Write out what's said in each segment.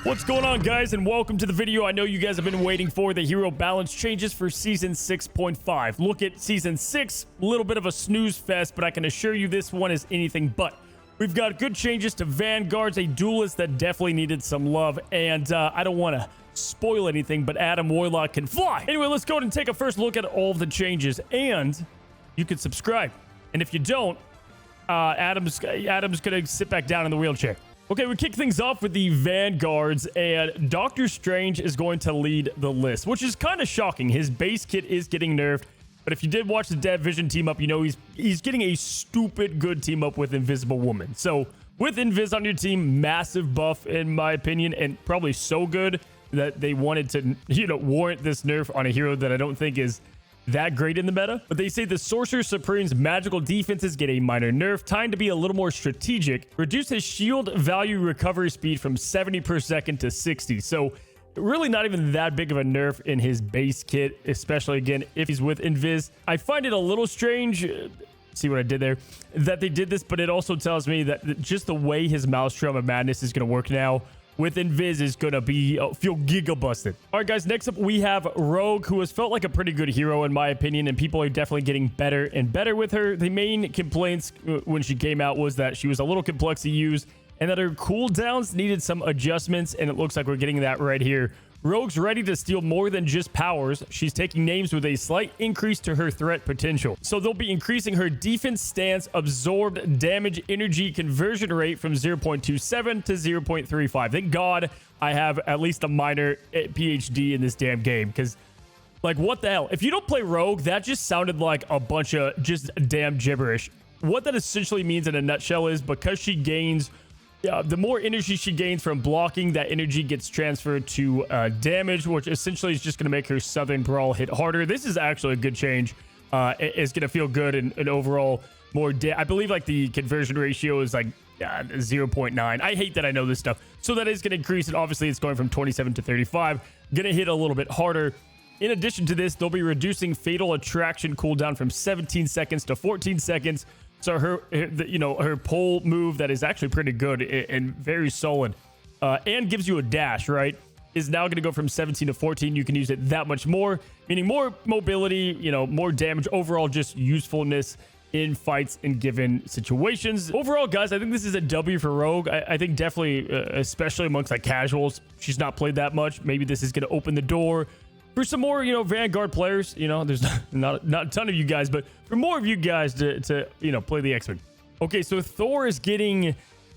What's going on, guys, and welcome to the video. I know you guys have been waiting for the hero balance changes for season 6.5. Look at season 6, a little bit of a snooze fest, but I can assure you this one is anything but. We've got good changes to Vanguards, a Duelist that definitely needed some love, and I don't want to spoil anything, but Adam Warlock can fly. Anyway, let's go ahead and take a first look at all of the changes, and you can subscribe. And if you don't, Adam's gonna sit back down in the wheelchair. Okay, we kick things off with the Vanguards, and Doctor Strange is going to lead the list, which is kind of shocking. His base kit is getting nerfed, but if you did watch the Dead Vision team up, you know he's getting a stupid good team up with Invisible Woman. So with Invis on your team, massive buff in my opinion, and probably so good that they wanted to, warrant this nerf on a hero that I don't think is that great in the meta. But they say the Sorcerer Supreme's magical defenses get a minor nerf, time to be a little more strategic, reduce his shield value recovery speed from 70 per second to 60. So really not even that big of a nerf in his base kit, especially again if he's with Invis. I find it a little strange, see what I did there, that they did this, but it also tells me that just the way his Maelstrom of Madness is going to work now with Invis is going to be feel giga busted. All right, guys, next up we have Rogue, who has felt like a pretty good hero in my opinion, and people are definitely getting better and better with her. The main complaints when she came out was that she was a little complex to use and that her cooldowns needed some adjustments, and it looks like we're getting that right here. Rogue's ready to steal more than just powers. She's taking names with a slight increase to her threat potential. So they'll be increasing her defense stance absorbed damage energy conversion rate from 0.27 to 0.35. Thank God I have at least a minor PhD in this damn game, because like what the hell? If you don't play Rogue, that just sounded like a bunch of just damn gibberish. What that essentially means in a nutshell is because she gains the more energy she gains from blocking, that energy gets transferred to damage, which essentially is just going to make her Southern Brawl hit harder. This is actually a good change. It's going to feel good and overall more. I believe like the conversion ratio is like 0.9. I hate that I know this stuff. So that is going to increase, and obviously it's going from 27 to 35. Going to hit a little bit harder. In addition to this, they'll be reducing Fatal Attraction cooldown from 17 seconds to 14 seconds. So her pole move that is actually pretty good and very solid, and gives you a dash, right, is now going to go from 17 to 14. You can use it that much more, meaning more mobility, more damage, overall just usefulness in fights in given situations. Overall, guys, I think this is a W for Rogue. I think definitely, especially amongst like casuals, she's not played that much. Maybe this is going to open the door for some more, Vanguard players. There's not a ton of you guys, but for more of you guys to play the X-Men. Okay, so Thor is getting,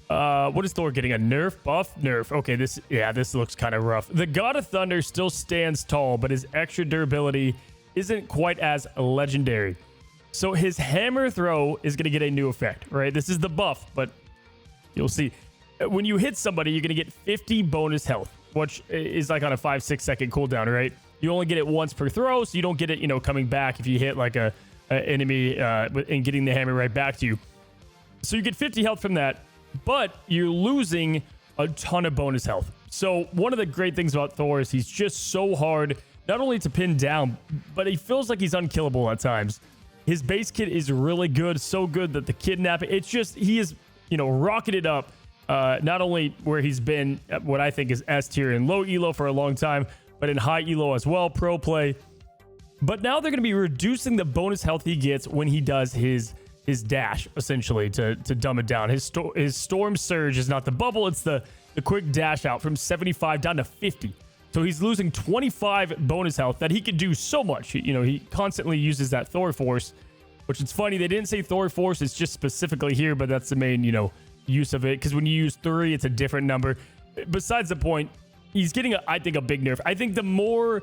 what is Thor getting? A nerf buff? Nerf. Okay, this looks kind of rough. The God of Thunder still stands tall, but his extra durability isn't quite as legendary. So his hammer throw is going to get a new effect, right? This is the buff, but you'll see. When you hit somebody, you're going to get 50 bonus health, which is like on a 5-6 second cooldown, right? You only get it once per throw, so you don't get it, coming back if you hit like a enemy and getting the hammer right back to you. So you get 50 health from that, but you're losing a ton of bonus health. So one of the great things about Thor is he's just so hard, not only to pin down, but he feels like he's unkillable at times. His base kit is really good, so good that the kidnapping, it's just, he is, rocketed up, not only where he's been at what I think is S tier and low elo for a long time, but in high elo as well, pro play. But now they're going to be reducing the bonus health he gets when he does his dash, essentially, to dumb it down. His Storm Surge is not the bubble, it's the quick dash out from 75 down to 50. So he's losing 25 bonus health that he could do so much. He constantly uses that Thor Force, which is funny. They didn't say Thor Force, it's just specifically here, but that's the main, use of it. Because when you use 3, it's a different number. Besides the point, he's getting, I think, a big nerf. I think the more,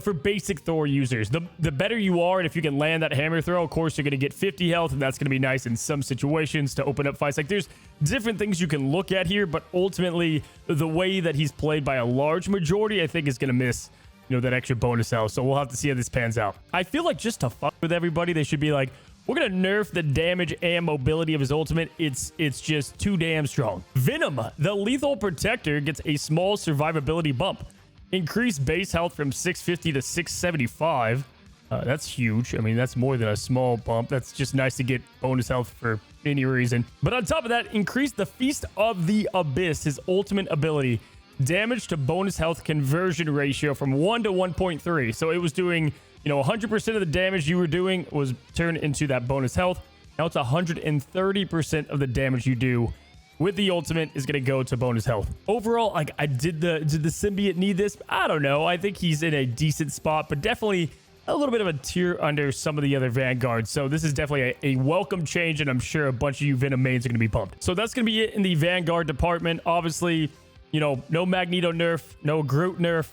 for basic Thor users, the better you are, and if you can land that hammer throw, of course, you're going to get 50 health, and that's going to be nice in some situations to open up fights. Like, there's different things you can look at here, but ultimately, the way that he's played by a large majority, I think, is going to miss, that extra bonus health. So we'll have to see how this pans out. I feel like just to fuck with everybody, they should be like, we're going to nerf the damage and mobility of his ultimate. It's just too damn strong. Venom, the lethal protector, gets a small survivability bump. Increased base health from 650 to 675. That's huge. I mean, that's more than a small bump. That's just nice to get bonus health for any reason. But on top of that, increase the Feast of the Abyss, his ultimate ability, damage to bonus health conversion ratio from 1 to 1.3. So it was doing, 100% of the damage you were doing was turned into that bonus health. Now it's 130% of the damage you do with the ultimate is going to go to bonus health. Overall, like, did the symbiote need this? I don't know. I think he's in a decent spot, but definitely a little bit of a tier under some of the other Vanguards. So this is definitely a welcome change, and I'm sure a bunch of you Venom mains are going to be pumped. So that's going to be it in the Vanguard department. Obviously, no Magneto nerf, no Groot nerf.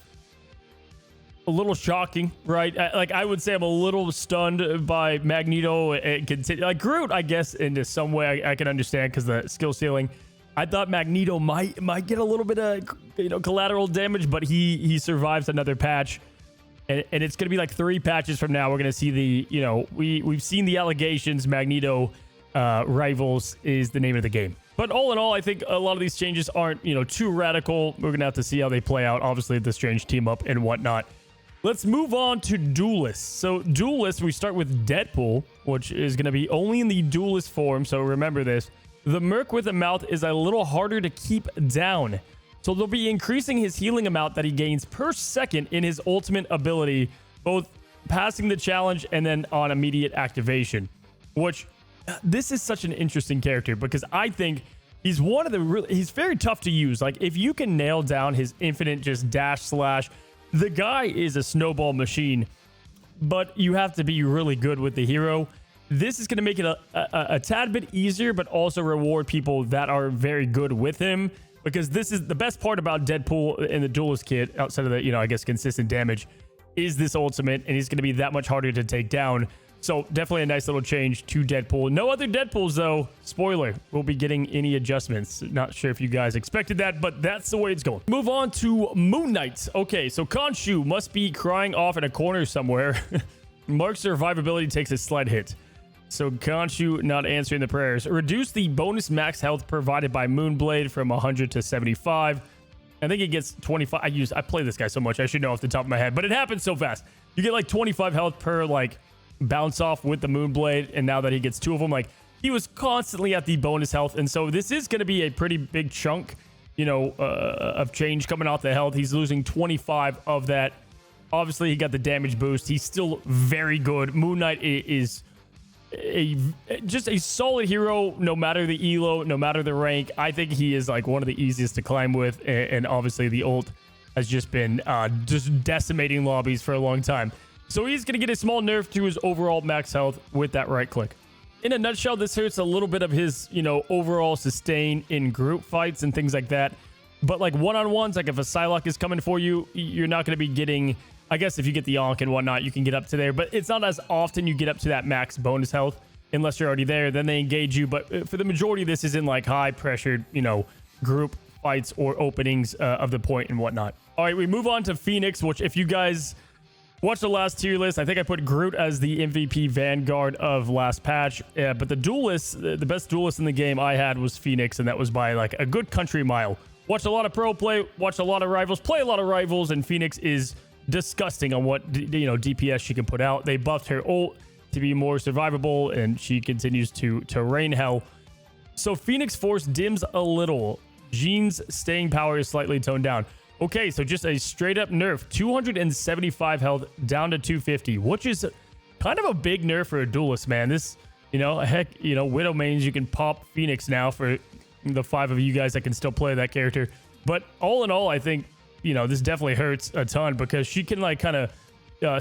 A little shocking, right? I would say I'm a little stunned by Magneto and continue. Like Groot, I guess, into some way I can understand because the skill ceiling. I thought Magneto might get a little bit of collateral damage, but he survives another patch, and it's gonna be like 3 patches from now. We're gonna see the we've seen the allegations. Magneto rivals is the name of the game. But all in all, I think a lot of these changes aren't too radical. We're gonna have to see how they play out. Obviously, the strange team up and whatnot. Let's move on to Duelist. So Duelist, we start with Deadpool, which is going to be only in the Duelist form. So remember this. The Merc with a mouth is a little harder to keep down. So they'll be increasing his healing amount that he gains per second in his ultimate ability, both passing the challenge and then on immediate activation. Which, this is such an interesting character because I think he's he's very tough to use. Like, if you can nail down his infinite just dash slash, the guy is a snowball machine, but you have to be really good with the hero. This is going to make it a tad bit easier, but also reward people that are very good with him, because this is the best part about Deadpool in the Duelist kit, outside of the, I guess, consistent damage, is this ultimate, and he's going to be that much harder to take down. So definitely a nice little change to Deadpool. No other Deadpools, though. Spoiler, we'll be getting any adjustments. Not sure if you guys expected that, but that's the way it's going. Move on to Moon Knight. Okay, so Khonshu must be crying off in a corner somewhere. Mark's survivability takes a slight hit. So Khonshu not answering the prayers. Reduce the bonus max health provided by Moonblade from 100 to 75. I think it gets 25. I play this guy so much, I should know off the top of my head, but it happens so fast. You get like 25 health per bounce off with the Moonblade, and now that he gets 2 of them, he was constantly at the bonus health, and so this is going to be a pretty big chunk of change coming off the health. He's losing 25 of that. Obviously, he got the damage boost. He's still very good. Moon Knight is just a solid hero, no matter the elo, no matter the rank. I think he is one of the easiest to climb with, and obviously the ult has just been just decimating lobbies for a long time. So he's going to get a small nerf to his overall max health with that right click. In a nutshell, this hurts a little bit of his, overall sustain in group fights and things like that. But one-on-ones, if a Phylocke is coming for you, you're not going to be getting, I guess if you get the Onk and whatnot, you can get up to there. But it's not as often you get up to that max bonus health unless you're already there. Then they engage you. But for the majority, this is in high pressured, group fights or openings of the point and whatnot. All right, we move on to Phoenix, which if you guys watch the last tier list, I think I put Groot as the MVP Vanguard of last patch. But the Duelist, the best Duelist in the game I had was Phoenix, and that was by a good country mile. Watched a lot of pro play, watched a lot of rivals, play a lot of rivals, and Phoenix is disgusting on what DPS she can put out. They buffed her ult to be more survivable, and she continues to rain hell. So Phoenix Force dims a little. Jean's staying power is slightly toned down. Okay, so just a straight up nerf. 275 health down to 250, which is kind of a big nerf for a Duelist, man. This, heck, Widow mains, you can pop Phoenix now for the 5 of you guys that can still play that character. But all in all, I think, this definitely hurts a ton because she can kind of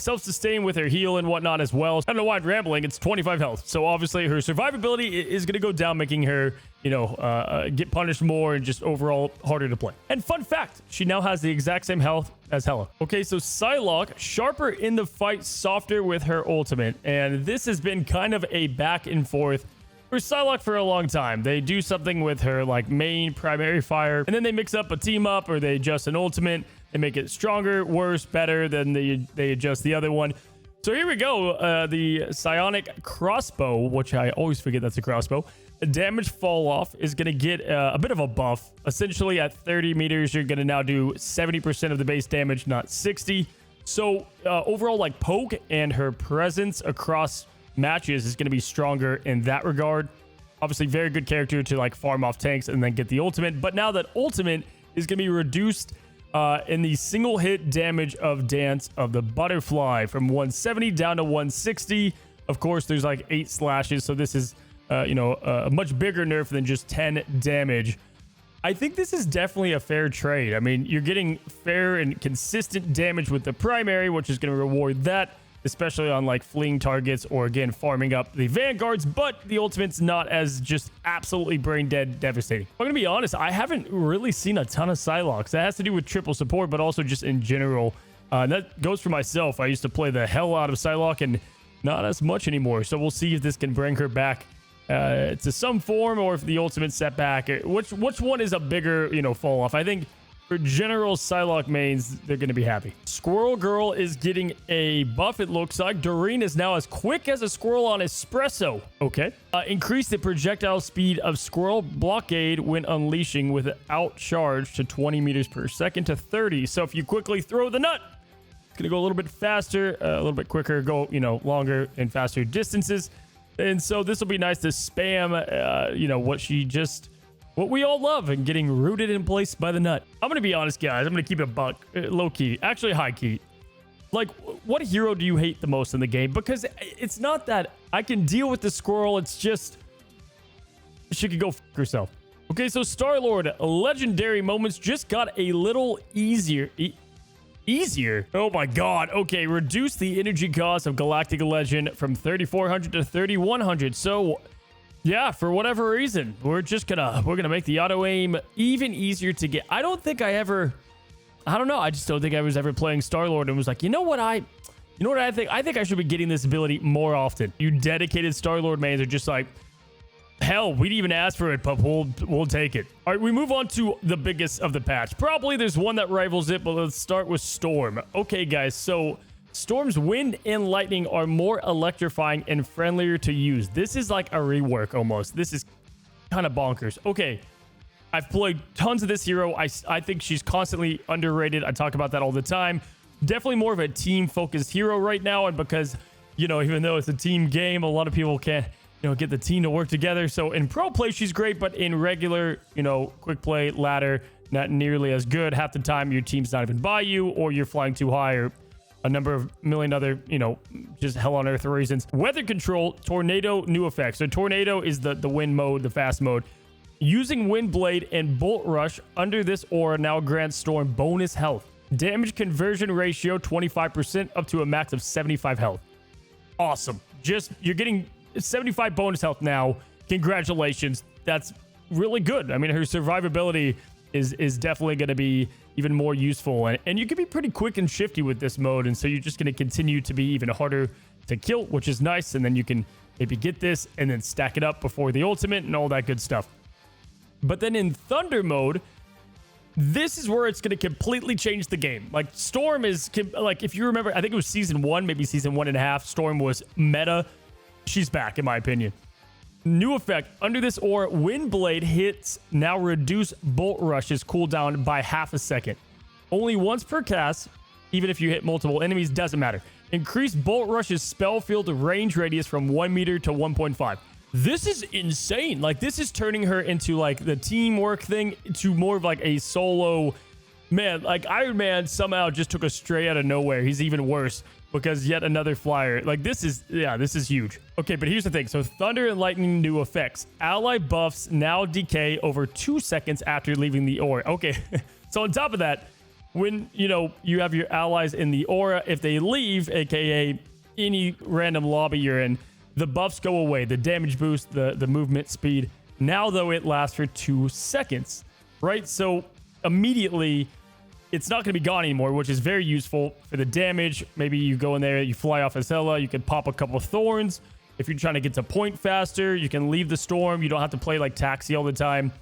self-sustain with her heal and whatnot as well. I don't know why I'm rambling. It's 25 health. So obviously her survivability is going to go down, making her, get punished more and just overall harder to play. And fun fact, she now has the exact same health as Hela. Okay, so Phylocke, sharper in the fight, softer with her ultimate. And this has been kind of a back and forth for Phylocke for a long time. They do something with her main primary fire, and then they mix up a team up, or they adjust an ultimate. They make it stronger, worse, better, then they adjust the other one. So here we go. The psionic crossbow, which I always forget that's a crossbow. The damage fall off is going to get a bit of a buff. Essentially at 30 meters, you're going to now do 70% of the base damage, not 60. So overall, poke and her presence across matches is going to be stronger in that regard. Obviously, very good character to farm off tanks and then get the ultimate. But now that ultimate is going to be reduced in the single hit damage of Dance of the Butterfly from 170 down to 160. Of course, there's like 8 slashes, so this is a much bigger nerf than just 10 damage. I think this is definitely a fair trade. I mean, you're getting fair and consistent damage with the primary, which is going to reward that, especially on like fleeing targets or again farming up the vanguards, but the ultimate's not as just absolutely brain dead devastating. I'm gonna be honest, I haven't really seen a ton of Psylocks. That has to do with triple support, but also just in general. And that goes for myself. I used to play the hell out of Psylocke and not as much anymore, so we'll see if this can bring her back to some form, or if the ultimate setback, which one is a bigger fall off. I think for general Psylocke mains, they're going to be happy. Squirrel Girl is getting a buff, it looks like. Doreen is now as quick as a squirrel on espresso. Okay. Increase the projectile speed of Squirrel Blockade when unleashing without charge to 20 meters per second to 30. So if you quickly throw the nut, it's going to go a little bit faster, a little bit quicker, go, longer and faster distances. And so this will be nice to spam, what we all love, and getting rooted in place by the nut. I'm going to be honest, guys. I'm going to keep it a buck. Low-key. Actually, high-key. Like, what hero do you hate the most in the game? Because it's not that I can deal with the squirrel. It's just she could go f herself. Okay, so Star-Lord, legendary moments just got a little easier. Easier? Oh my god. Okay, reduce the energy cost of Galactic Legend from 3,400 to 3,100. So yeah, for whatever reason, we're gonna make the auto aim even easier to get. I don't think I don't know. I just don't think I was ever playing Star-Lord and was like, you know what I think? I think I should be getting this ability more often. You dedicated Star-Lord mains are just like, hell, we didn't even ask for it, but we'll take it. All right, we move on to the biggest of the patch. Probably there's one that rivals it, but let's start with Storm. Okay, guys, so Storm's wind and lightning are more electrifying and friendlier to use. This is like a rework almost. This is kind of bonkers. Okay, I've played tons of this hero. I think she's constantly underrated. I talk about that all the time. Definitely more of a team-focused hero right now, and because, even though it's a team game, a lot of people can't, get the team to work together. So in pro play, she's great, but in regular, quick play, ladder, not nearly as good. Half the time, your team's not even by you, or you're flying too high, or a number of million other, just hell on earth reasons. Weather control, tornado, new effects. So tornado is the wind mode, the fast mode. Using Wind Blade and Bolt Rush under this aura now grants Storm bonus health. Damage conversion ratio 25% up to a max of 75 health. Awesome. You're getting 75 bonus health now. Congratulations. That's really good. I mean, her survivability is definitely going to be even more useful, and you can be pretty quick and shifty with this mode, and so you're just going to continue to be even harder to kill, which is nice. And then you can maybe get this and then stack it up before the ultimate and all that good stuff. But then in Thunder mode, this is where it's going to completely change the game. Like, Storm is, like, if you remember, I think it was season 1, maybe season 1.5, Storm was meta. She's back, in my opinion. New effect. Under this aura, Wind Blade hits now reduce Bolt Rush's cooldown by half a second. Only once per cast, even if you hit multiple enemies, doesn't matter. Increase Bolt Rush's spell field range radius from 1 meter to 1.5. This is insane. Like, this is turning her into, like, the teamwork thing to more of, like, a solo... Man, like, Iron Man somehow just took a stray out of nowhere. He's even worse because yet another flyer. Like, this is huge. Okay, but here's the thing. So, Thunder and Lightning new effects. Ally buffs now decay over 2 seconds after leaving the aura. Okay, so on top of that, when, you have your allies in the aura, if they leave, aka any random lobby you're in, the buffs go away. The damage boost, the movement speed. Now, though, it lasts for 2 seconds, right? So, immediately, it's not going to be gone anymore, which is very useful for the damage. Maybe you go in there, you fly off Azella, you can pop a couple of thorns. If you're trying to get to point faster, you can leave the storm. You don't have to play like Taxi all the time.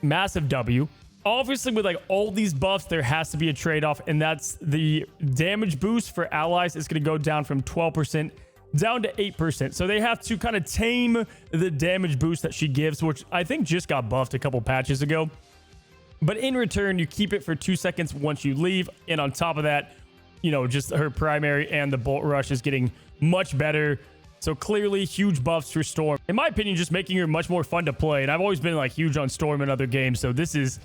Massive W. Obviously, with like all these buffs, there has to be a trade-off, and that's the damage boost for allies is going to go down from 12% down to 8%. So they have to kind of tame the damage boost that she gives, which I think just got buffed a couple patches ago. But in return, you keep it for 2 seconds once you leave. And on top of that, just her primary and the Bolt Rush is getting much better. So clearly, huge buffs for Storm. In my opinion, just making her much more fun to play. And I've always been like huge on Storm in other games. So this is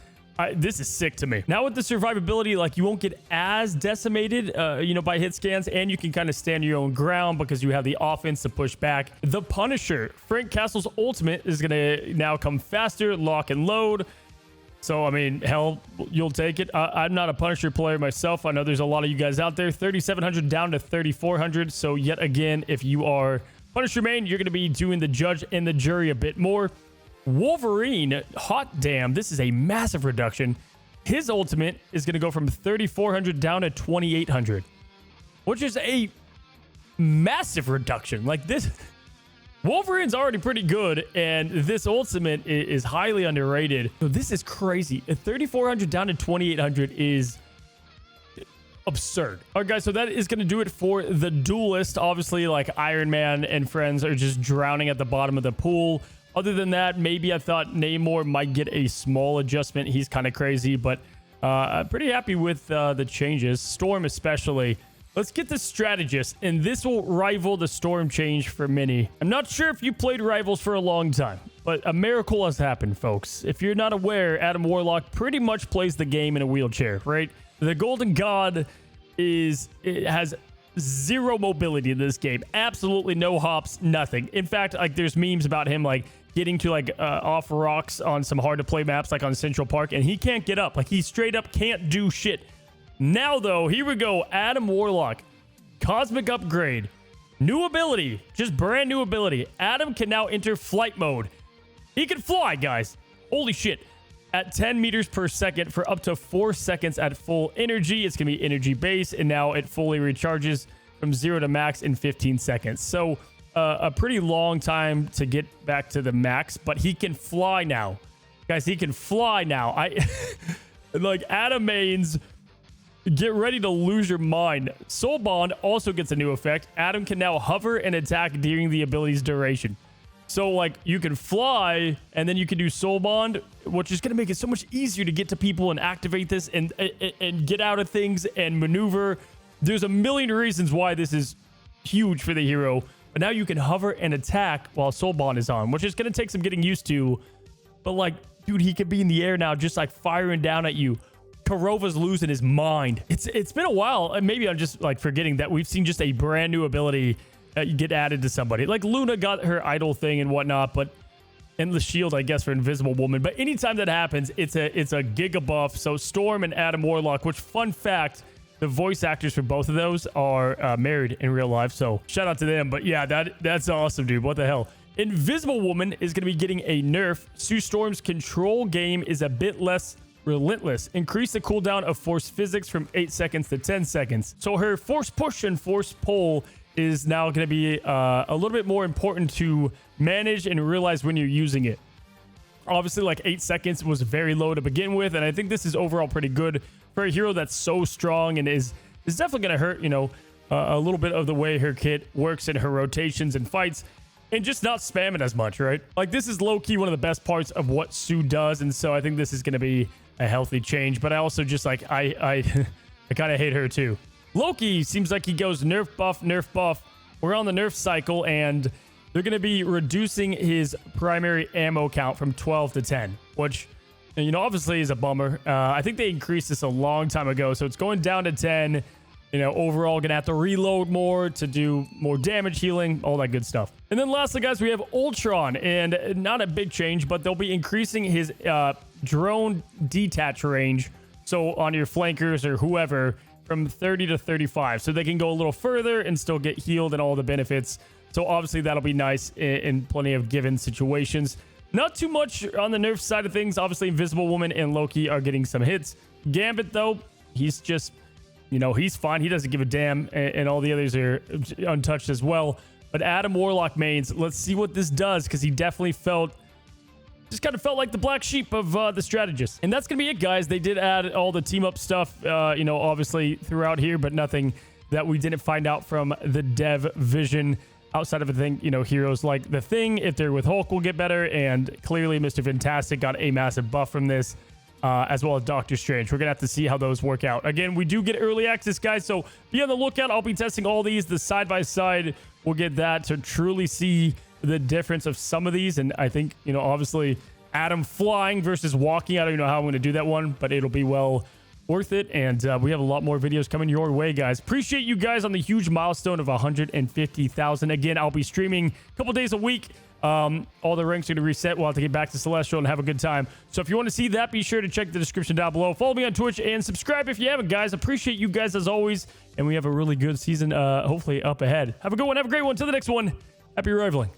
This is sick to me. Now with the survivability, like, you won't get as decimated, you know, by hit scans, and you can kind of stand your own ground because you have the offense to push back. The Punisher, Frank Castle's ultimate, is going to now come faster, lock and load. So, I mean, hell, you'll take it. I'm not a Punisher player myself. I know there's a lot of you guys out there. 3,700 down to 3,400. So, yet again, if you are Punisher main, you're going to be doing the judge and the jury a bit more. Wolverine, hot damn, this is a massive reduction. His ultimate is going to go from 3,400 down to 2,800, which is a massive reduction. Like, this, Wolverine's already pretty good, and this ultimate is highly underrated. So this is crazy. 3,400 down to 2,800 is absurd. All right, guys, so that is going to do it for the Duelist. Obviously, like, Iron Man and friends are just drowning at the bottom of the pool. Other than that, maybe I thought Namor might get a small adjustment. He's kind of crazy, but I'm pretty happy with the changes. Storm especially. Let's get the Strategist, and this will rival the Storm change for many. I'm not sure if you played Rivals for a long time, but a miracle has happened, folks. If you're not aware, Adam Warlock pretty much plays the game in a wheelchair, right? The Golden God has zero mobility in this game. Absolutely no hops, nothing. In fact, like, there's memes about him, like, getting to, like, off rocks on some hard to play maps, like on Central Park, and he can't get up. Like, he straight up can't do shit. Now, though, here we go. Adam Warlock, cosmic upgrade, new ability, just brand new ability. Adam can now enter flight mode. He can fly, guys. Holy shit. At 10 meters per second for up to 4 seconds at full energy. It's going to be energy base, and now it fully recharges from 0 to max in 15 seconds. So, a pretty long time to get back to the max, but he can fly now. Guys, he can fly now. Like, Adam mains, get ready to lose your mind. Soul Bond also gets a new effect. Adam can now hover and attack during the ability's duration. So, like, you can fly, and then you can do Soul Bond, which is going to make it so much easier to get to people and activate this and get out of things and maneuver. There's a million reasons why this is huge for the hero. But now you can hover and attack while Soul Bond is on, which is going to take some getting used to. But, like, dude, he could be in the air now just, like, firing down at you. Karova's losing his mind. It's been a while, and maybe I'm just, like, forgetting that we've seen just a brand new ability get added to somebody. Like, Luna got her idol thing and whatnot, but and the shield, I guess, for Invisible Woman. But anytime that happens, it's a giga buff. So Storm and Adam Warlock, which, fun fact, the voice actors for both of those are married in real life. So shout out to them. But yeah, that's awesome, dude. What the hell? Invisible Woman is going to be getting a nerf. Sue Storm's control game is a bit less relentless. Increase the cooldown of force physics from 8 seconds to 10 seconds. So her force push and force pull is now going to be a little bit more important to manage and realize when you're using it. Obviously, like, 8 seconds was very low to begin with, and I think this is overall pretty good for a hero that's so strong and is definitely going to hurt, you know, a little bit of the way her kit works in her rotations and fights, and just not spam it as much, right? Like, this is low-key one of the best parts of what Sue does, and so I think this is going to be a healthy change. But I also just, like, I kind of hate her too. Loki seems like he goes nerf buff, nerf buff. We're on the nerf cycle, and they're going to be reducing his primary ammo count from 12 to 10, which, you know, obviously is a bummer. I think they increased this a long time ago, so it's going down to 10. You know, overall, going to have to reload more to do more damage healing, all that good stuff. And then lastly, guys, we have Ultron, and not a big change, but they'll be increasing his drone detach range, so on your flankers or whoever, from 30 to 35, so they can go a little further and still get healed and all the benefits. So obviously that'll be nice in plenty of given situations. Not too much on the nerf side of things. Obviously, Invisible Woman and Loki are getting some hits. Gambit, though, he's just, you know, he's fine. He doesn't give a damn, and all the others are untouched as well. But Adam Warlock mains, let's see what this does, because he definitely just kind of felt like the black sheep of the strategist. And that's going to be it, guys. They did add all the team-up stuff, you know, obviously throughout here, but nothing that we didn't find out from the dev vision. Outside of a thing, you know, heroes like the Thing, if they're with Hulk, will get better. And clearly, Mr. Fantastic got a massive buff from this, as well as Doctor Strange. We're going to have to see how those work out. Again, we do get early access, guys, so be on the lookout. I'll be testing all these. The side-by-side, we'll get that to truly see the difference of some of these. And I think, you know, obviously, Adam flying versus walking. I don't even know how I'm going to do that one, but it'll be well worth it. And we have a lot more videos coming your way, guys. Appreciate you guys on the huge milestone of 150,000. Again, I'll be streaming a couple days a week. All the ranks are going to reset. We'll have to get back to Celestial and have a good time. So if you want to see that, be sure to check the description down below. Follow me on Twitch and subscribe if you haven't, guys. Appreciate you guys as always. And we have a really good season, hopefully, up ahead. Have a good one. Have a great one. Till the next one. Happy rivaling.